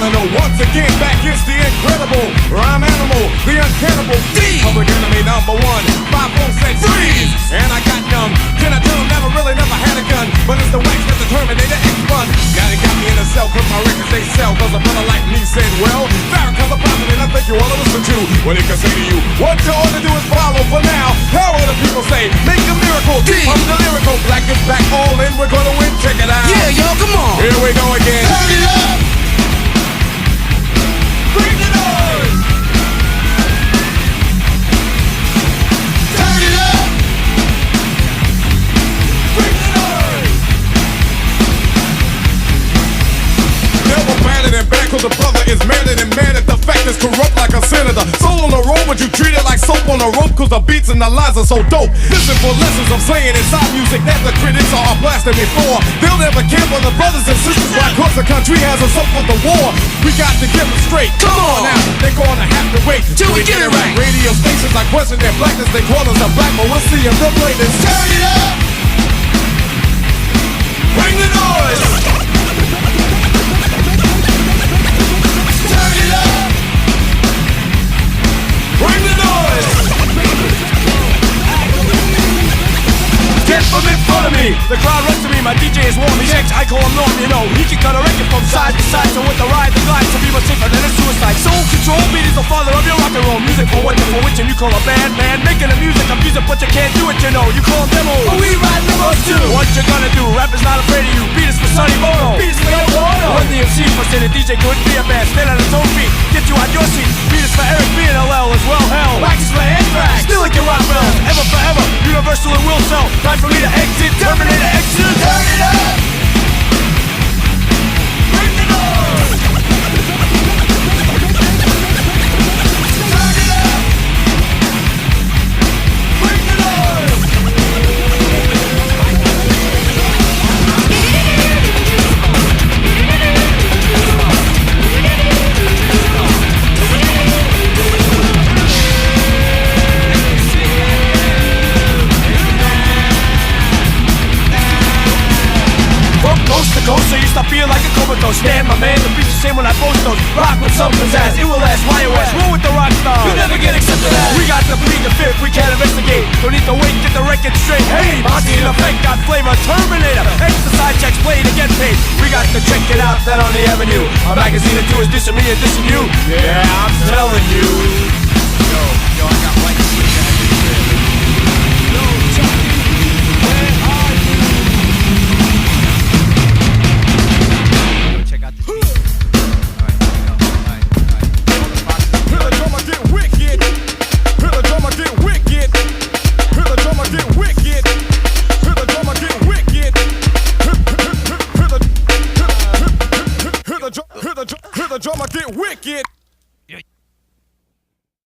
wanna know once again, back is the incredible rhyme animal, the uncannibal D. Public enemy number one, 546 freeze. And I got numb. Can I tell them never had a gun? But it's the wax that the Terminator X1. Now they got me in a cell, cause my records they sell. Cause a brother like me said, well, Farrakhan's a prophet and I think you wanna listen to what he can say to you. What you ought to do is follow for now. How will the people say? Make a miracle. I'm the lyrical. Black is back, all in. We're gonna win. Check it out. Yeah, y'all, come on. Here we go again. Turn it up. Bring the noise. Turn it up. Bring the noise. Never batted and back, cause the brother is madder than mad at the fact is corrupt like a senator. Soul on the road, but you treat it like soap on a rope, cause the beats and the lines are so dope. Listen for lessons I'm saying inside music that the critics are blasting me for. They'll never care for the brothers and sisters, why cause the country has us up for the war. We got to get them straight. Come on now, they're gonna have to wait till we get it right. Radio stations I question their blackness, they call us a black, but we'll see if they'll play this. Turn it up. Bring the noise. Turn it up. Bring the noise. Get from in front of me. The crowd runs to me. My DJ is warm. He's X. I call him Norm. You know he can cut a record from side to side. So with the ride, the glide, to be much safer than a suicide. Soul control beat is the father of your rock and roll music. For what you're for which and you call a band, man. Making the music of music, but you can't do it. You know you call them demo. But we ride demos too. What you gonna do? Rap is not afraid of you. Beat is for Sonny Bono. Beat is for Yo Bono. When the MC for say the DJ couldn't be a band. Stand on his own feet. Get you out your seat. Beat is for Eric B and LL as well. Hell. Wax is for Anthrax. Still like your rock bells. Ever forever. Universal and will sell. Time for me to exit. Terminator exit. Turn it up. Bring the noise. Turn it up. Bring the noise. From coast to coast, so you stop feeling like a comatose. Stand, my man, the beat's the same when I post those. Rock with some pizzazz, it will last, YOS. Roll with the rock stars, you never get accepted as. We got to plead the fifth, we can't investigate. Don't need to wait, get the record straight. Hey, Monty in effect, got flavor, Terminator. Exercise checks, play to get paid. We got to check it out, that on the avenue. Our magazine or two is dissing me and dissing you. Yeah, I'm telling you. Yo, I got white shit back in the crib. Yo, Chucky, where are you? Check out the beat. Alright, here we go. Hear the drummer get wicked. Hear the drummer get wicked. Hear the drummer get wicked. Hear the drummer get wicked. Hear the drummer get wicked.